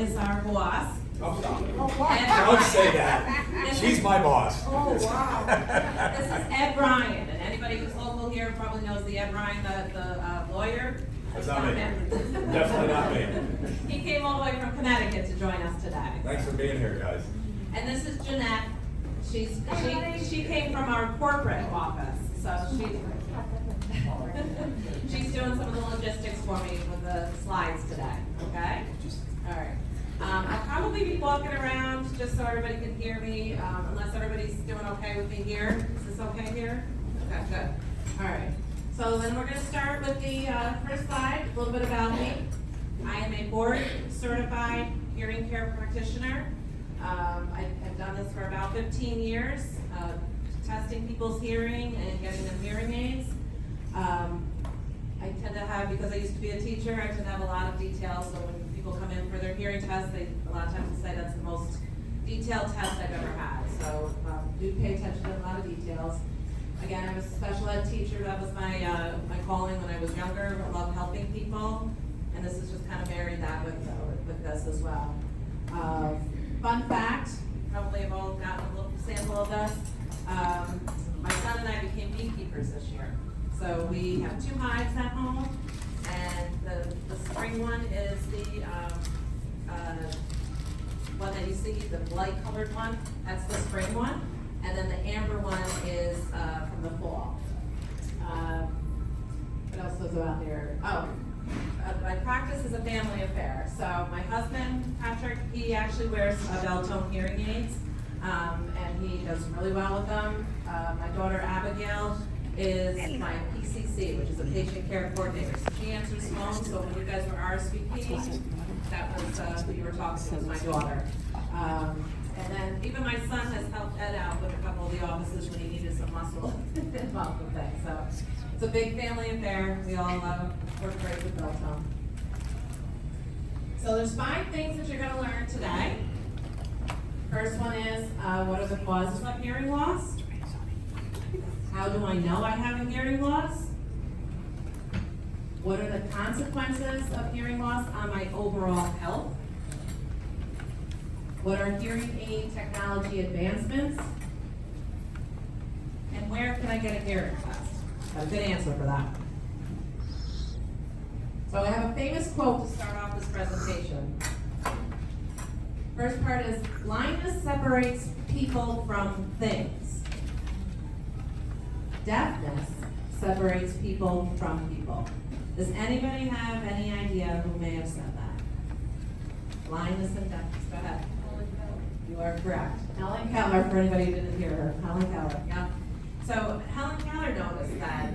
is our boss. Oh, stop. Ed Don't say Bryan. that. She's my boss. Oh, wow. This is Ed Bryan, and anybody who's local here probably knows the Ed Bryan, the lawyer. That's not me. him. Definitely not me. He came all the way from Connecticut to join us today. Thanks for being here, guys. And this is Jeanette. She came from our corporate office, so she's doing some of the logistics for me with the slides today, okay? All right. I'll probably be walking around just so everybody can hear me, unless everybody's doing okay with me here. Is this okay here? Okay, good. All right. So then we're gonna start with the first slide, a little bit about me. I am a board certified hearing care practitioner. I've done this for about 15 years, testing people's hearing and getting them hearing aids. I tend to have, because I used to be a teacher, I tend to have a lot of details, so when people come in for their hearing test, they a lot of times will say that's the most detailed test I've ever had. So do pay attention to a lot of details. Again, I'm a special ed teacher. That was my calling when I was younger. I love helping people, and this is just kind of married that with this as well. Fun fact, probably have all gotten a little sample of this. My son and I became beekeepers this year. So we have 2 hives at home, and the spring one is the one that you see, the light colored one. That's the spring one. And then the amber one is from the fall. What else was out there? Oh, my practice is a family affair. So my husband, Patrick, he actually wears Beltone hearing aids, and he does really well with them. My daughter, Abigail, is my PCC, which is a patient care coordinator. So she answers phones, so when you guys were RSVPing, that was who you were talking to, was my daughter. And then even my son has helped Ed out with a couple of the offices when he needed some muscle involved with things. So it's a big family affair. We all work great with Beltone. So there's 5 things that you're going to learn today. First one is, what are the causes of hearing loss? How do I know I have a hearing loss? What are the consequences of hearing loss on my overall health? What are hearing aid technology advancements? And where can I get a hearing test? I have a good answer for that. So I have a famous quote to start off this presentation. First part is, blindness separates people from things. Deafness separates people from people. Does anybody have any idea who may have said that? Blindness and deafness. Go ahead. You are correct. Helen Keller, for anybody who didn't hear her. Helen Keller, yeah. So Helen Keller noticed that,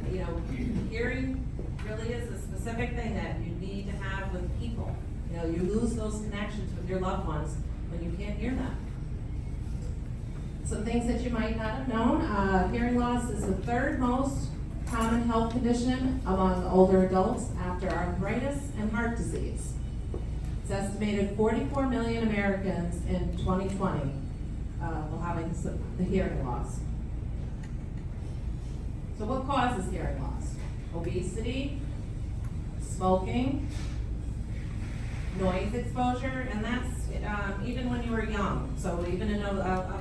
hearing really is a specific thing that you need to have with people. You lose those connections with your loved ones when you can't hear them. Some things that you might not have known, hearing loss is the 3rd most common health condition among older adults after arthritis and heart disease. It's estimated 44 million Americans in 2020 will have the hearing loss. So what causes hearing loss? Obesity, smoking, noise exposure, and that's even when you were young. So even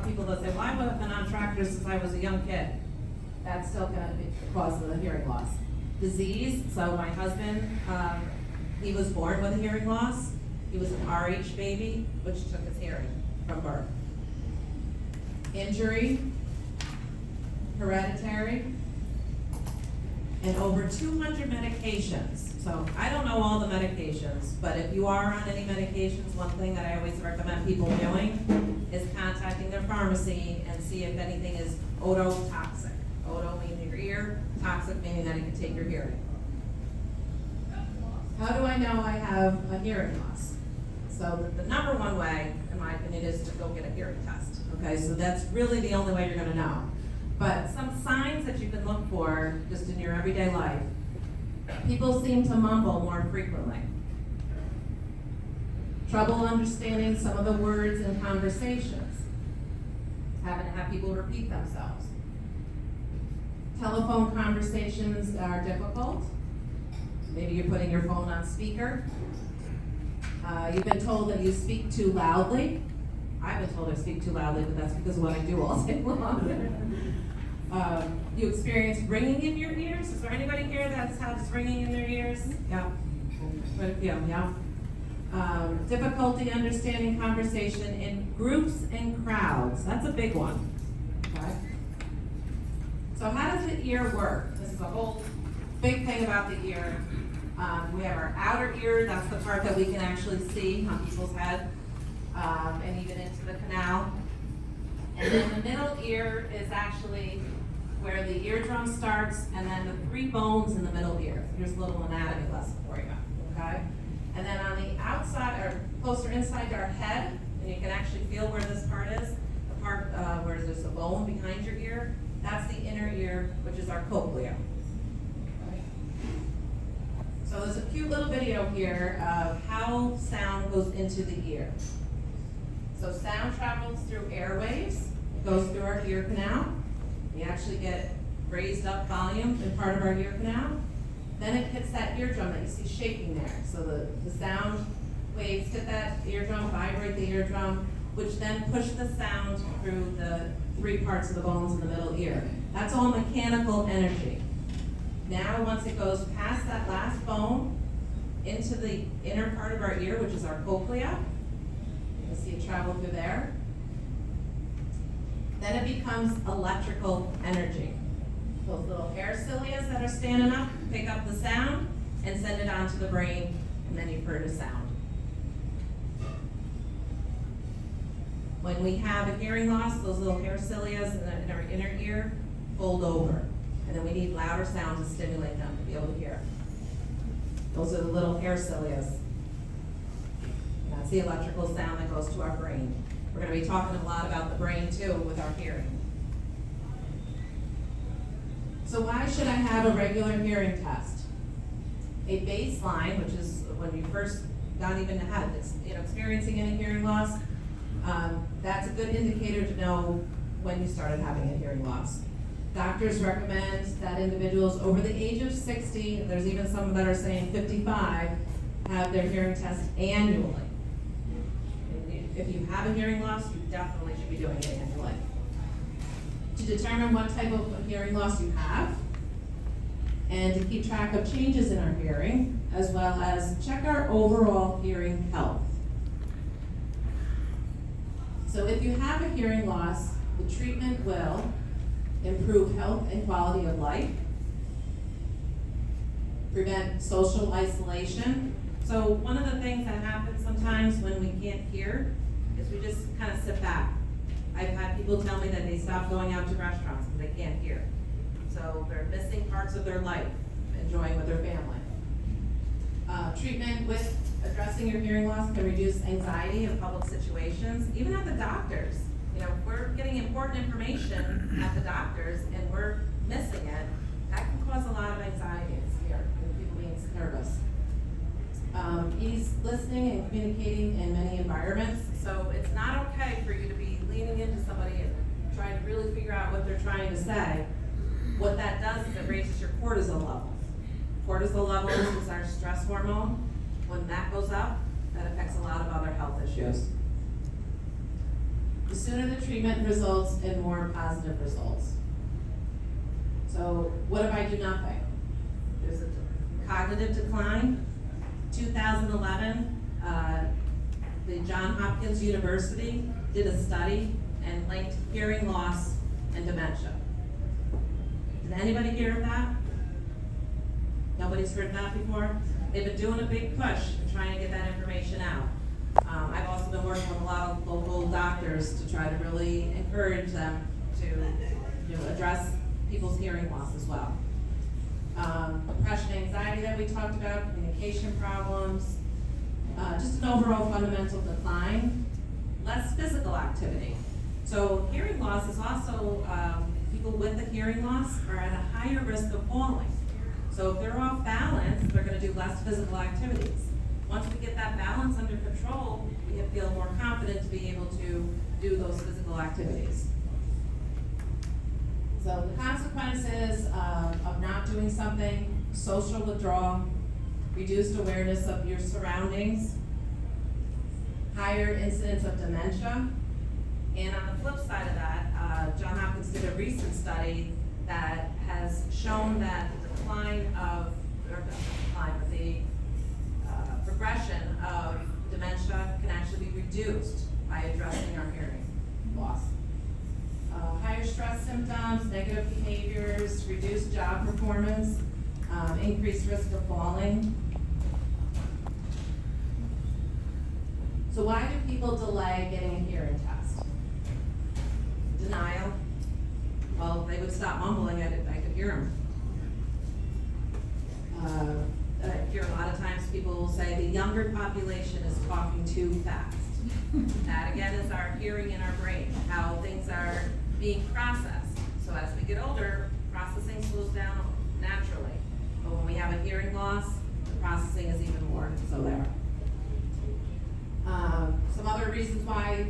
people that say, well, I've been on tractors since I was a young kid. That's still going to cause the hearing loss. Disease, so my husband, he was born with a hearing loss. He was an RH baby, which took his hearing from birth. Injury, hereditary, and over 200 medications. So I don't know all the medications, but if you are on any medications, one thing that I always recommend people doing is contacting their pharmacy and see if anything is ototoxic. Oto meaning your ear, toxic meaning that it can take your hearing. How do I know I have a hearing loss? So the number one way, in my opinion, is to go get a hearing test. Okay, so that's really the only way you're going to know. But some signs that you can look for just in your everyday life. People seem to mumble more frequently. Trouble understanding some of the words in conversations. Having to have people repeat themselves. Telephone conversations are difficult. Maybe you're putting your phone on speaker. You've been told that you speak too loudly. I've been told I speak too loudly, but that's because of what I do all day long. You experience ringing in your ears. Is there anybody here that's has ringing in their ears? Yeah. Quite a few, yeah. Difficulty understanding conversation in groups and crowds. That's a big one. Okay. So how does the ear work? This is a whole big thing about the ear. We have our outer ear. That's the part that we can actually see on people's head, and even into the canal. And then the middle ear is actually where the eardrum starts, and then the 3 bones in the middle ear. Here's a little anatomy lesson for you, okay? And then on the outside, or closer inside to our head, and you can actually feel where this part is, the part where there's a bone behind your ear, that's the inner ear, which is our cochlea. Okay. So there's a cute little video here of how sound goes into the ear. So sound travels through airwaves, it goes through our ear canal. We actually get raised up volume in part of our ear canal. Then it hits that eardrum that you see shaking there. So the sound waves hit that eardrum, vibrate the eardrum, which then push the sound through the 3 parts of the bones in the middle ear. That's all mechanical energy. Now, once it goes past that last bone into the inner part of our ear, which is our cochlea, you can see it travel through there. Then it becomes electrical energy. Those little hair cilia that are standing up pick up the sound and send it on to the brain, and then you've heard a sound. When we have a hearing loss, those little hair cilia in our inner ear fold over, and then we need louder sound to stimulate them to be able to hear. Those are the little hair cilia. That's the electrical sound that goes to our brain. We're going to be talking a lot about the brain too with our hearing. So why should I have a regular hearing test? A baseline, which is when you first not even had experiencing any hearing loss, that's a good indicator to know when you started having a hearing loss. Doctors recommend that individuals over the age of 60, there's even some that are saying 55, have their hearing test annually. If you have a hearing loss, you definitely should be doing it annually. To determine what type of hearing loss you have, and to keep track of changes in our hearing, as well as check our overall hearing health. So if you have a hearing loss, the treatment will improve health and quality of life, prevent social isolation. So one of the things that happens sometimes when we can't hear is we just kind of sit back. I've had people tell me that they stop going out to restaurants because they can't hear. So they're missing parts of their life, enjoying with their family. Treatment with addressing your hearing loss can reduce anxiety in public situations, even at the doctors. You know, if we're getting important information at the doctors and we're missing it, that can cause a lot of anxiety and fear, and people being nervous. Ease listening and communicating in many environments. So it's not okay for you to be leaning into somebody and trying to really figure out what they're trying to say. What that does is it raises your cortisol levels. Cortisol levels is our stress hormone. When that goes up, that affects a lot of other health issues. The sooner the treatment results in more positive results. So what if I do nothing? There's a cognitive decline. 2011, the Johns Hopkins University did a study and linked hearing loss and dementia. Did anybody hear of that? Nobody's heard that before? They've been doing a big push in trying to get that information out. I've also been working with a lot of local doctors to try to really encourage them to address people's hearing loss as well. Depression, anxiety that we talked about, communication problems, just an overall fundamental decline, less physical activity. So hearing loss is also, people with a hearing loss are at a higher risk of falling. So if they're off balance, they're going to do less physical activities. Once we get that balance under control, we feel more confident to be able to do those physical activities. So the consequences of not doing something: social withdrawal, reduced awareness of your surroundings, higher incidence of dementia. And on the flip side of that, John Hopkins did a recent study that has shown that the decline of, or not the decline, but the progression of dementia can actually be reduced by addressing our hearing loss. Higher stress symptoms, negative behaviors, reduced job performance, increased risk of falling. So why do people delay getting a hearing test? Denial. Well, if they would stop mumbling, I could hear them. I hear a lot of times people will say the younger population is talking too fast. That again is our hearing in our brain, how things are being processed. So as we get older, processing slows down naturally. But when we have a hearing loss, the processing is even more so there. Some other reasons why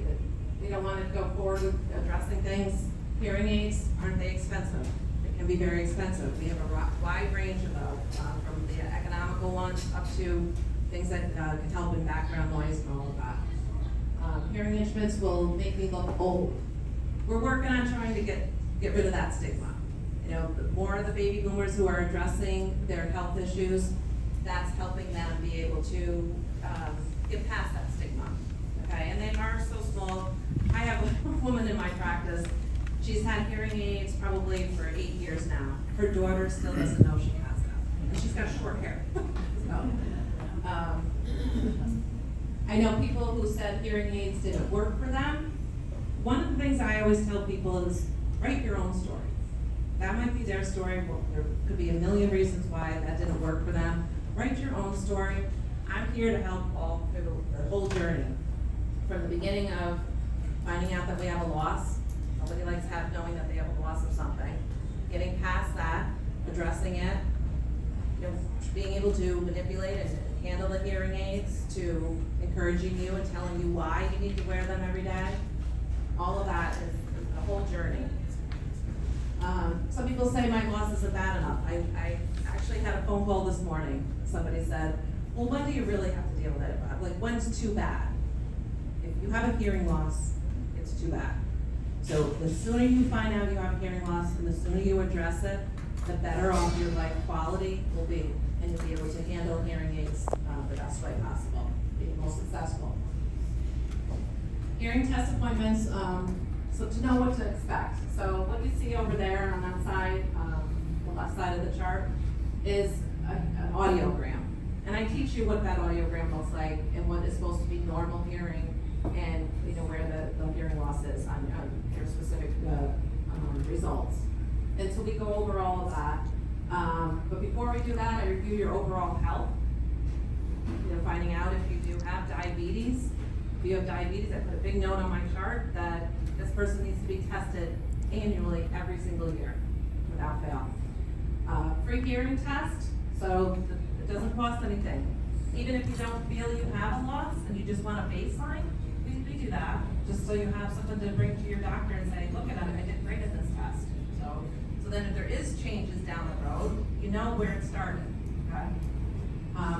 we don't want to go forward with addressing things. Hearing aids, aren't they expensive? They can be very expensive. We have a wide range of those, from the economical ones up to things that can help in background noise and all of that. Hearing instruments will make me look old. We're working on trying to get rid of that stigma. You know, the more of the baby boomers who are addressing their health issues, that's helping them be able to get past that stigma. Okay, and they are so small. I have a woman in my practice. She's had hearing aids probably for 8 years now. Her daughter still doesn't know she has them, and she's got short hair. So, I know people who said hearing aids didn't work for them. One of the things I always tell people is write your own story. That might be their story. Well, there could be a million reasons why that didn't work for them. Write your own story. I'm here to help all through the whole journey, from the beginning of finding out that we have a loss. Nobody likes knowing that they have a loss of something. Getting past that, addressing it, you know, being able to manipulate and handle the hearing aids, to encouraging you and telling you why you need to wear them every day. All of that is the whole journey. Some people say my loss isn't bad enough. I actually had a phone call this morning. Somebody said, well, when do you really have to deal with it? Like, when's too bad? If you have a hearing loss, it's too bad. So the sooner you find out you have a hearing loss and the sooner you address it, the better off your life quality will be, and you'll be able to handle hearing aids the best way possible, be most successful. Hearing test appointments, so to know what to expect. So what you see over there on that side, the left side of the chart, is an audiogram. And I teach you what that audiogram looks like and what is supposed to be normal hearing, and you know where the hearing loss is on your specific results. And so we go over all of that. But before we do that, I review your overall health. You know, finding out if you do have diabetes. If you have diabetes, I put a big note on my chart that this person needs to be tested annually every single year without fail. Free hearing test, so it doesn't cost anything. Even if you don't feel you have a loss and you just want a baseline, we do that, just so you have something to bring to your doctor and say, look at it, I did great at this test. So then if there is changes down the road, you know where it started, okay?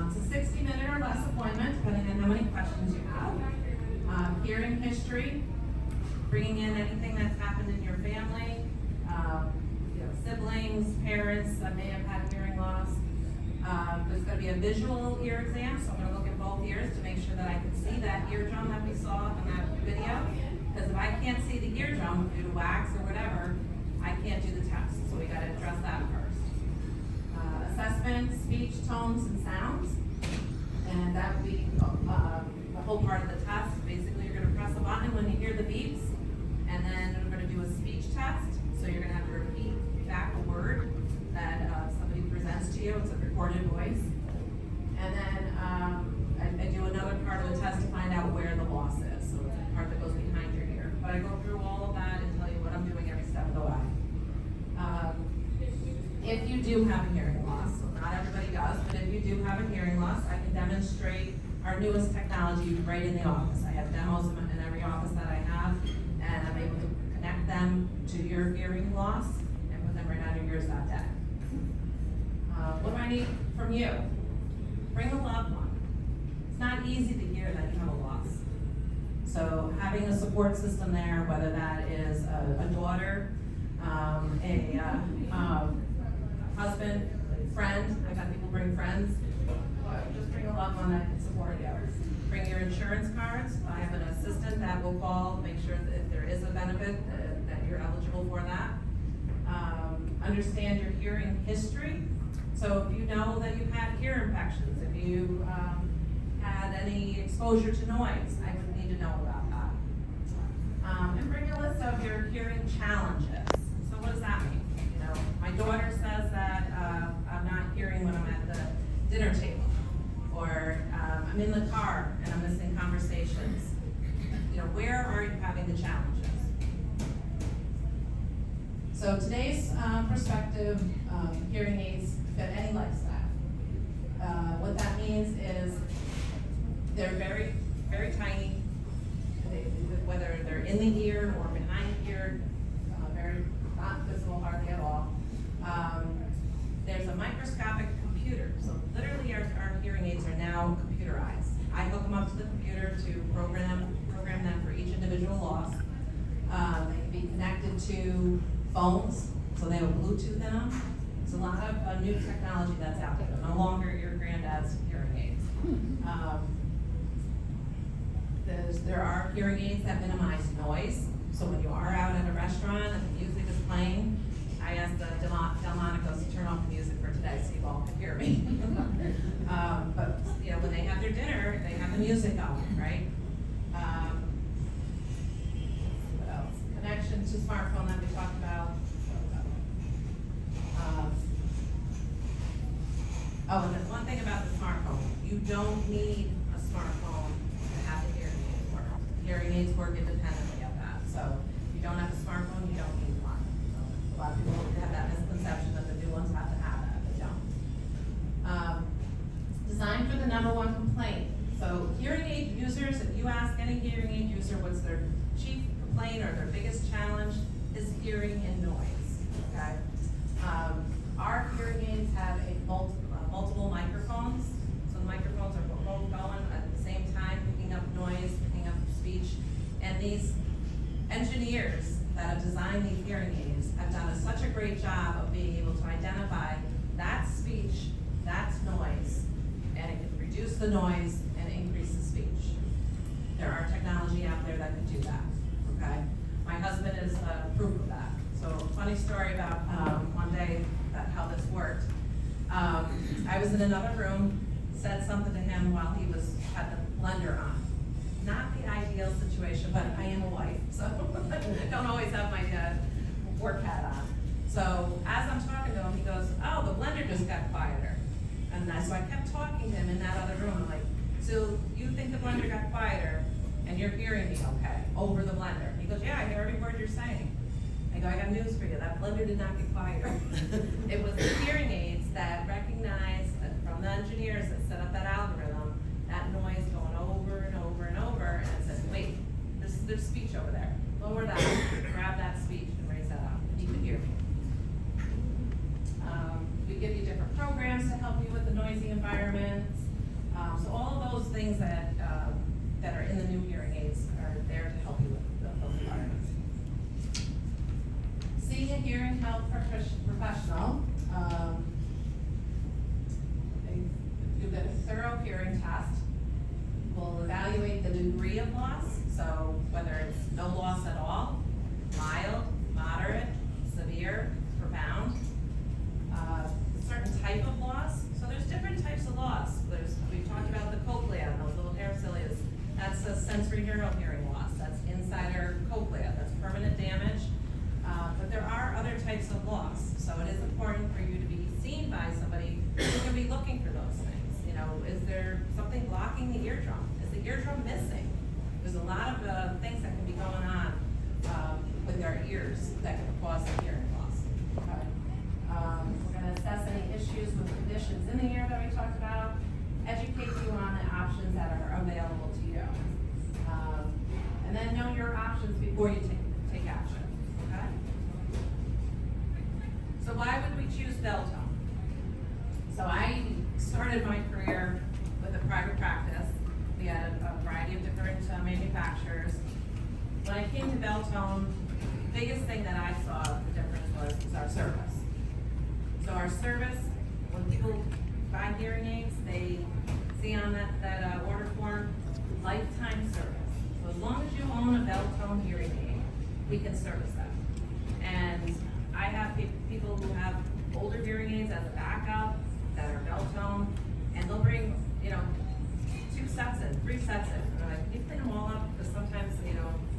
It's a 60-minute or less appointment, depending on how many questions you have. Hearing history, bringing in anything that's happened in your family, you know, siblings, parents that may have had hearing loss. There's going to be a visual ear exam, so I'm going to look at both ears to make sure that I can see that eardrum that we saw in that video. Because if I can't see the eardrum due to wax or whatever, I can't do the test. So we got to address that first. Assessment, speech, tones, and sounds. And that would be the whole part of the test. Basically, you're going to press a button when you hear the beeps, and then we're going to do a speech test. So you're going to have to repeat back a word that somebody presents to you. It's a recorded voice. And then I do another part of the test to find out where the loss is. So it's the part that goes behind your ear. But I go through all of that and tell you what I'm doing every step of the way. If you do have a hearing loss, so not everybody does, but if you do have a hearing loss, I can demonstrate our newest technology right in the office. I have demos in every office that I have, and I'm able to connect them to your hearing loss and put them right on your ears that day. What do I need from you? Bring a loved one. It's not easy to hear that you have a loss. So having a support system there, whether that is a daughter, husband, friend, I've had people bring friends, just bring a loved one that can support you. Bring your insurance cards. I have an assistant that will call, make sure that if there is a benefit, that you're eligible for that. Understand your hearing history. So if you know that you've had ear infections, if you had any exposure to noise, I would need to know about that. And bring a list of your hearing challenges. So what does that mean? You know, my daughter says that I'm not hearing when I'm at the dinner table, or I'm in the car and I'm missing conversations. You know, where are you having the challenges? So today's perspective, hearing aids fit any lifestyle. What that means is they're very, very tiny. Whether they're in the ear or behind the ear, very not visible hardly at all. There's a microscopic computer, so literally our hearing aids are now computerized. I hook them up to the computer to program them for each individual loss. They can be connected to phones, so they have Bluetooth in them. There's a lot of new technology that's out there. No longer your granddad's hearing aids. There are hearing aids that minimize noise. So when you are out at a restaurant and the music is playing, I asked the Delmonicos to turn off the music for today so you all can hear me. But you know, when they have their dinner, they have the music on, right? What else? Connection to smartphone that we talked about. And then one thing about the smartphone, you don't need a smartphone to have the hearing aids work. Hearing aids work independently of that. So if you don't have a smartphone, you don't need one. So a lot of people have that misconception that the new ones have to have that, they don't. Designed for the #1 complaint. So hearing aid users, if you ask any hearing aid user what's their chief complaint or their biggest challenge, is hearing and noise, okay? Our hearing aids have multiple microphones. So the microphones are both going at the same time, picking up noise, picking up speech. And these engineers that have designed these hearing aids have done such a great job of being able to identify that's speech, that's noise, and it can reduce the noise and increase the speech. There are technology out there that can do that, okay? My husband is proof of that. So funny story about one day how this worked. I was in another room, said something to him while he had the blender on. Not the ideal situation, but I am a wife, so I don't always have my work hat on. So as I'm talking to him, he goes, "Oh, the blender just got quieter." And so I kept talking to him in that other room. I'm like, "So you think the blender got quieter and you're hearing me okay over the blender?" He goes, "Yeah, I hear every word you're saying." I go, "I got news for you. That blender did not get quieter." It was the hearing aids that recognized that from the engineers that set up that algorithm, that noise going over and over and over, and it said, "Wait, there's speech over there. Lower that, grab that speech and raise that up." You can hear me. We give you different programs to help you with the noisy environments. So all of those things that are in the new hearing aids are there to help you with those environments. Seeing a hearing health professional, do a thorough hearing test. We'll evaluate the degree of loss, so whether it's no loss at all, mild, moderate, severe, profound, a certain type of loss. So there's different types of loss. We talked about the cochlea, those little hair cilias. That's a sensory neural hearing loss. That's inside our cochlea. That's permanent damage. But there are other types of loss. So it is important for you to be seen by somebody who can be looking for those things. You know, is there something blocking the eardrum? Is the eardrum missing? There's a lot of things that can be going on with our ears that can cause the hearing loss. Okay. We're going to assess any issues with conditions in the ear that we talked about, educate you on the options that are available to you, and then know your options before you take action. Okay. So why would we choose Beltone? So I started my career with a private practice. We had a variety of different manufacturers manufacturers. When I came to Beltone, the biggest thing that I saw the difference was our service. So our service, when people buy hearing aids, they see on that order form, lifetime service. So as long as you own a Beltone hearing aid, we can service them. And I have people who have older hearing aids as a backup that are Beltone, and they'll bring, 2 sets in, 3 sets in. And they're like, you clean them all up, because sometimes,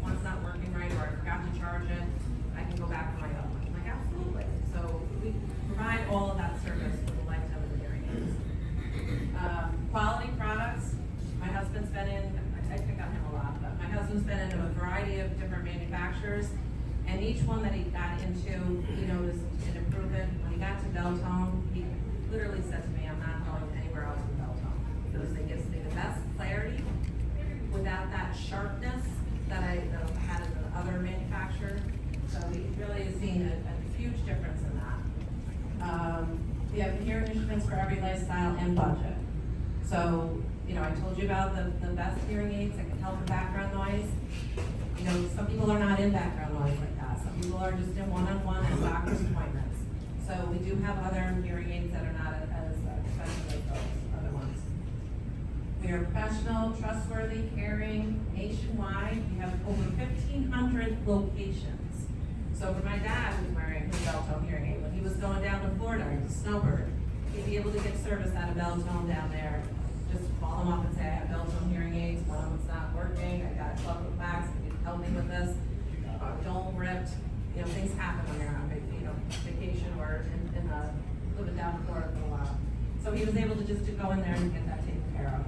one's not working right, or I forgot to charge it, I can go back to my other one. I'm like, absolutely. So we provide all of that service for the lifetime of the hearing aids. Quality products, my husband's been in, I pick on him a lot, but my husband's been in a variety of different manufacturers, and each one that he got into, he noticed an improvement. When he got to Beltone, he literally said to me, I'm not going anywhere else with Beltone, because they give me the best clarity without that sharpness that I had in the other manufacturer. So we really have seen a huge difference in that. We have hearing instruments for every lifestyle and budget. So, I told you about the best hearing aids that can help with background noise. Some people are not in background noise like that. Some people are just in one-on-one and doctor's appointments. So we do have other hearing aids that are not as expensive as those other ones. We are professional, trustworthy, caring, nationwide. We have over 1,500 locations. So for my dad, who's wearing his Beltone hearing aid, when he was going down to Florida, he was a snowbird, he'd be able to get service out of Beltone down there. Just call them up and say, I have Beltone hearing aids, one of them's not working, I got a club with wax, can you help me with this? Dome ripped, things happen when you're on vacation or living down in Florida for a while. So he was able to just go in there and get that taken care of.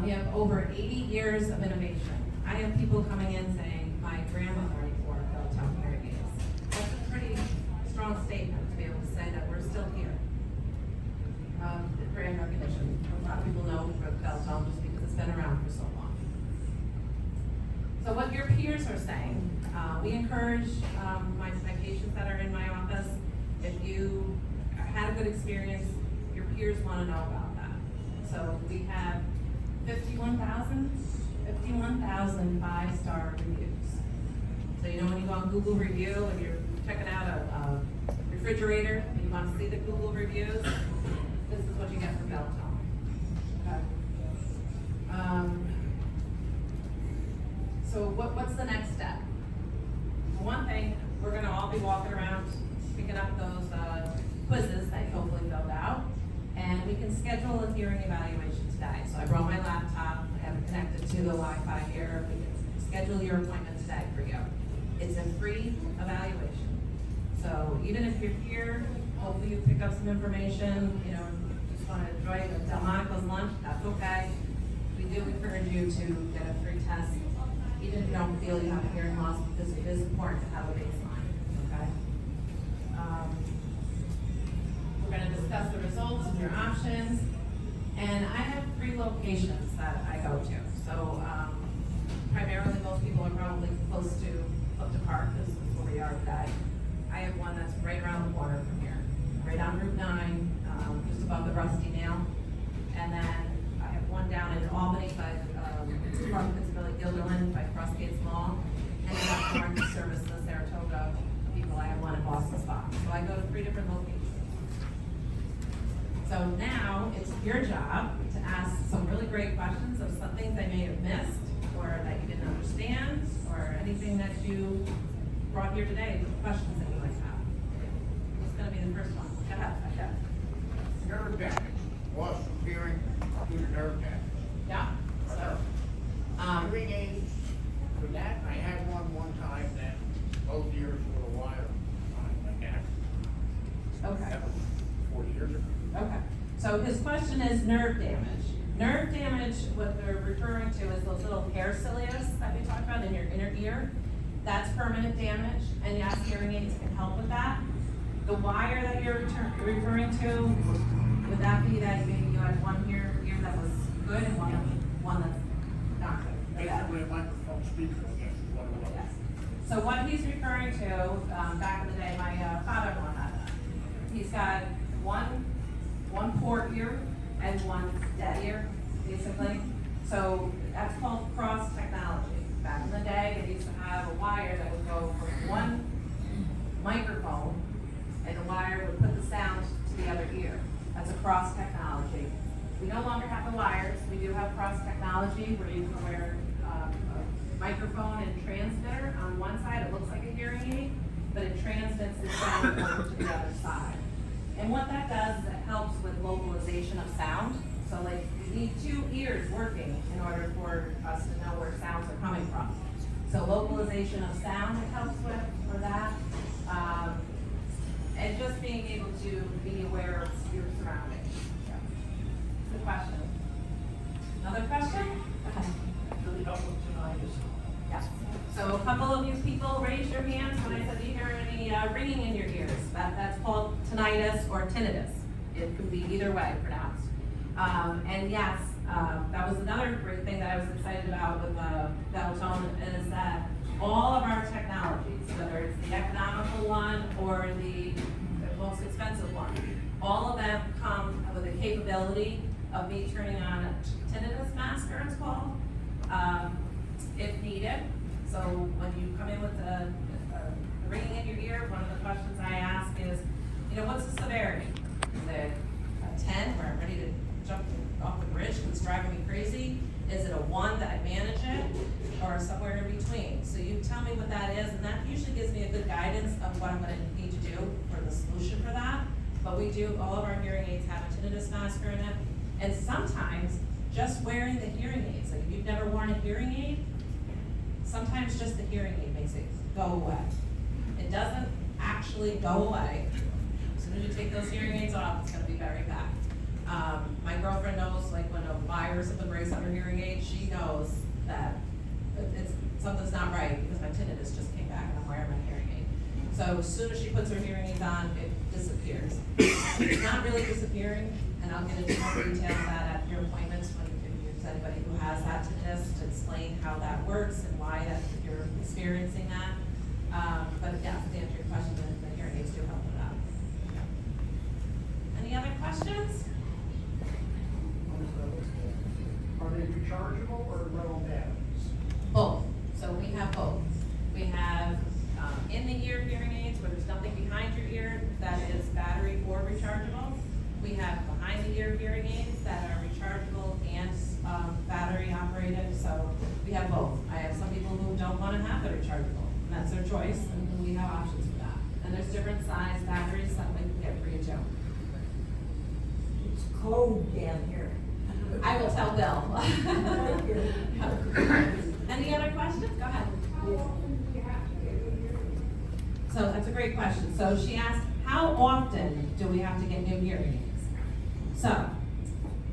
We have over 80 years of innovation. I have people coming in saying, my grandmother wore Beltone hearing aids. That's a pretty strong statement to be able to say that we're still here. Brand recognition. A lot of people know Beltone just because it's been around for so long. So what your peers are saying, we encourage my patients that are in my office, if you had a good experience, your peers want to know about that. So we have 51,000 5-star reviews. So when you go on Google review and you're checking out a refrigerator and you want to see the Google reviews, this is what you get from Beltone. Okay. So what's the next step? For one thing, we're going to all be walking around picking up those quizzes that you hopefully filled out, and we can schedule a hearing evaluation today. So I brought my laptop, I have it connected to the Wi-Fi here. We can schedule your appointment today for you. It's a free evaluation. So even if you're here, hopefully you pick up some information, just want to enjoy the Delmonico's lunch, that's okay. We do encourage you to get a free test, even if you don't feel you have a hearing loss, because it is important to have a baseline, okay? We're going to discuss the results and your options, and I have 3 locations that I go to. So primarily most people are probably close to Clifton Park, this is where we are today. I have one that's right around the corner from here, right on Route 9, just above the Rusty Nail. And then I have one down in Albany by from Pittsburgh, Guilderland by Crossgates Mall. And then up north to service the Saratoga people, I have one in Boston Spa. So I go to 3 different locations. So now it's your job to ask some really great questions of some things I may have missed or that you didn't understand or anything that you brought here today, the questions that you might have. What's going to be the first one? Go ahead. Nerve damage, loss of hearing due to nerve damage. Yeah. So, Hearing aids, for that, I had one time that both ears were a wire on my neck. okay. That was 40 years ago. Okay. So his question is nerve damage. Nerve damage, what they're referring to is those little hair cilias that we talked about in your inner ear. That's permanent damage, and yes, hearing aids can help with that. The wire that you're referring to, would that be that maybe you had one ear that was good and one that's not good? Basically, a microphone speaker, I guess, is what it was. Yes. So what he's referring to, back in the day, my father-in-law had that. He's got one poor ear and one dead ear, basically. So that's called crosstalk. no longer have the wires. We do have cross technology where you can wear a microphone and transmitter. On one side, it looks like a hearing aid, but it transmits the sound over to the other side. And what that does is it helps with localization of sound. So like, you need two ears working in order for us to know where sounds are coming from. So localization of sound it helps with for that. And just being able to be aware of your surroundings. Yeah. Good question. Another question? Go ahead. Really helpful tonight is. Yes. So a couple of you people raised your hands when I said, do you hear any ringing in your ears? That's called tinnitus or tinnitus. It could be either way pronounced. And yes, that was another great thing that I was excited about with Deltone is that all of our technologies, whether it's the economical one or the most expensive one, all of them come with the capability of me turning on a tinnitus masker, it's called, if needed. So when you come in with the ringing in your ear, one of the questions I ask is, what's the severity? Is it a 10 where I'm ready to jump off the bridge because it's driving me crazy? Is it a 1 that I manage it? Or somewhere in between? So you tell me what that is, and that usually gives me a good guidance of what I'm going to need to do for the solution for that. But we do, all of our hearing aids have a tinnitus masker in it. And sometimes just wearing the hearing aids, like if you've never worn a hearing aid, sometimes just the hearing aid makes it go away. It doesn't actually go away. As soon as you take those hearing aids off, it's going to be very bad. My girlfriend knows, like when a virus of the breaks on her hearing aid, she knows that something's not right because my tinnitus just came back and I'm wearing my hearing aid. So as soon as she puts her hearing aids on, it disappears. It's not really disappearing, and I'll get into more detail of that at your appointments when if there's anybody who has that tinnitus to explain how that works and why that you're experiencing that. But yeah, to answer your question, the hearing aids do help with that. Any other questions? Are they rechargeable or rental batteries? Both. So we have both. We have in the ear hearing aids where there's nothing behind your ear that is battery or rechargeable. We have behind the ear hearing aids that are rechargeable and battery operated. So we have both. I have some people who don't want to have the rechargeable, and that's their choice, and we have options for that. And there's different size batteries that we can get for you too. It's cold down here. I will tell Bill. Any other questions? Go ahead. So that's a great question. So she asked, how often do we have to get new hearing aids? So,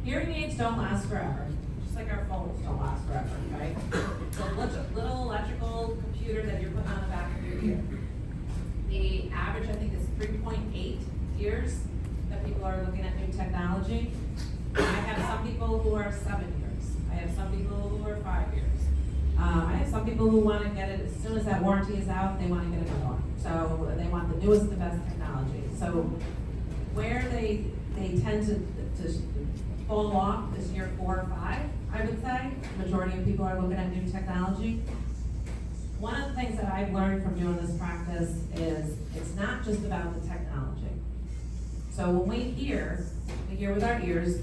hearing aids don't last forever, just like our phones don't last forever, right? So little electrical computer that you're putting on the back of your ear. The average, I think, is 3.8 years that people are looking at new technology. I have some people who are 7 years. I have some people who are 5 years. I have some people who want to get it as soon as that warranty is out, they want to get another one. So they want the newest, the best technology. So where they tend to fall off is year 4 or 5, I would say. The majority of people are looking at new technology. One of the things that I've learned from doing this practice is it's not just about the technology. So when we hear with our ears.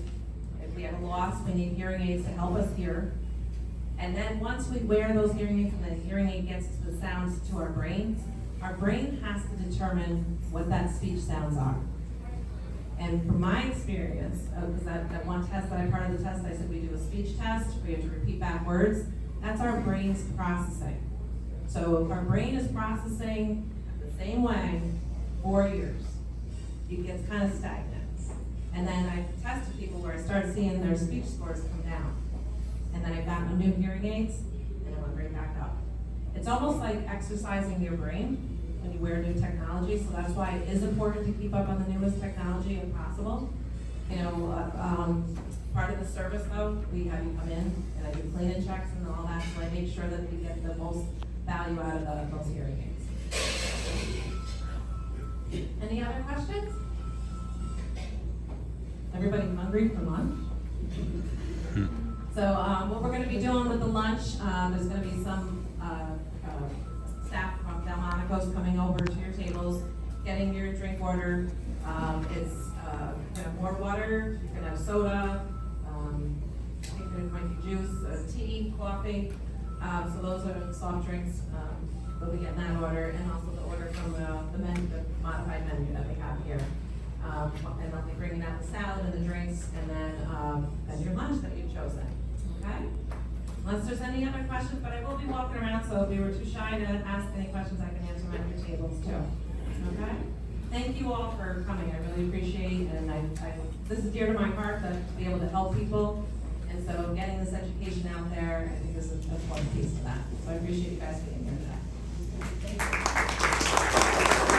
If we have a loss, we need hearing aids to help us hear. And then once we wear those hearing aids and the hearing aid gets the sounds to our brain has to determine what that speech sounds are. And from my experience, because that one test that I part of the test, I said we do a speech test, we have to repeat back words. That's our brain's processing. So if our brain is processing the same way 4 years, it gets kind of stagnant. And then I tested people where I started seeing their speech scores come down. And then I got them new hearing aids, and it went right back up. It's almost like exercising your brain when you wear new technology, so that's why it is important to keep up on the newest technology if possible. Part of the service though, we have you come in, and I do cleaning checks and all that, so I make sure that we get the most value out of those hearing aids. Any other questions? Everybody hungry for lunch? So what we're going to be doing with the lunch, there's going to be some staff from Delmonico's coming over to your tables, getting your drink order. It's you're going to have more water, you're going to have soda, I think there might be juice, tea, coffee, so those are soft drinks, they'll be getting that order, and also the order from the menu, the modified menu that we have here. And I'll be bringing out the salad and the drinks, and then your lunch that you've chosen, okay? Unless there's any other questions, but I will be walking around, so if you were too shy to ask any questions, I can answer them at your tables too, okay? Thank you all for coming, I really appreciate, and this is dear to my heart, to be able to help people, and so getting this education out there, I think is an important piece of that. So I appreciate you guys being here today. Thank you.